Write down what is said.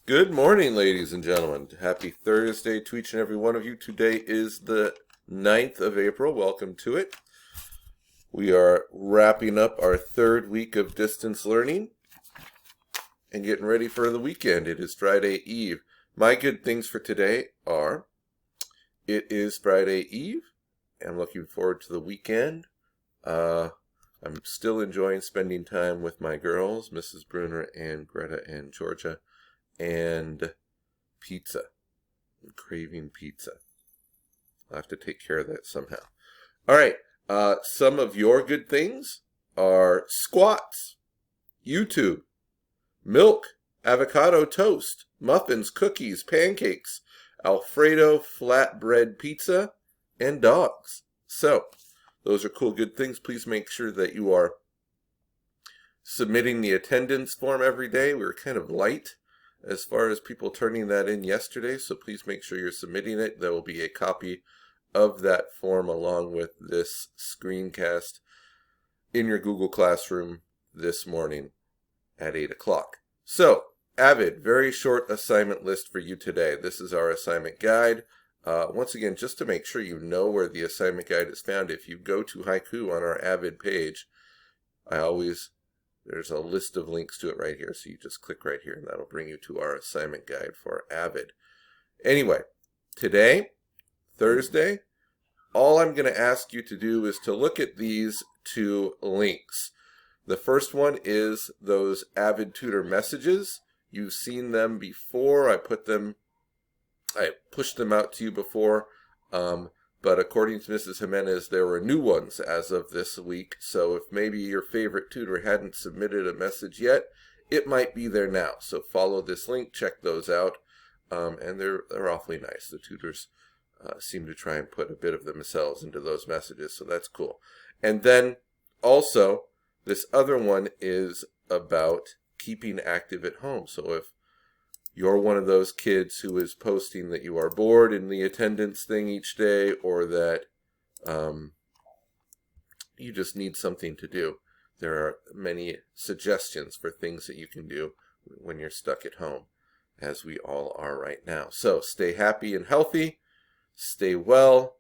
Good morning, ladies and gentlemen. Happy Thursday to each and every one of you. Today is the 9th of April. Welcome to it. We are wrapping up our third week of distance learning and getting ready for the weekend. It is Friday Eve. My good things for today are, it is Friday Eve. I'm looking forward to the weekend. I'm still enjoying spending time with my girls, Mrs. Bruner and Greta and Georgia. And pizza. I'm craving pizza. I'll have to take care of that somehow. All right. Some of your good things are squats, YouTube, milk, avocado toast, muffins, cookies, pancakes, Alfredo flatbread pizza, and dogs. So, those are cool good things. Please make sure that you are submitting the attendance form every day. We were kind of light as far as people turning that in yesterday, so please make sure you're submitting it. There will be a copy of that form along with this screencast in your Google Classroom this morning at 8 o'clock. So, Avid, very short assignment list for you today. This is our assignment guide. Once again, just to make sure you know where the assignment guide is found, if you go to Haiku on our Avid page, there's a list of links to it right here, so you just click right here, and that'll bring you to our assignment guide for Avid. Anyway, today, Thursday, all I'm going to ask you to do is to look at these two links. The first one is those Avid Tutor messages. You've seen them before. I pushed them out to you before. But according to Mrs. Jimenez, there were new ones as of this week. So if maybe your favorite tutor hadn't submitted a message yet, it might be there now. So follow this link, check those out. And they're awfully nice. The tutors seem to try and put a bit of themselves into those messages. So that's cool. And then also, this other one is about keeping active at home. So if you're one of those kids who is posting that you are bored in the attendance thing each day, or that you just need something to do, there are many suggestions for things that you can do when you're stuck at home, as we all are right now. So stay happy and healthy, stay well,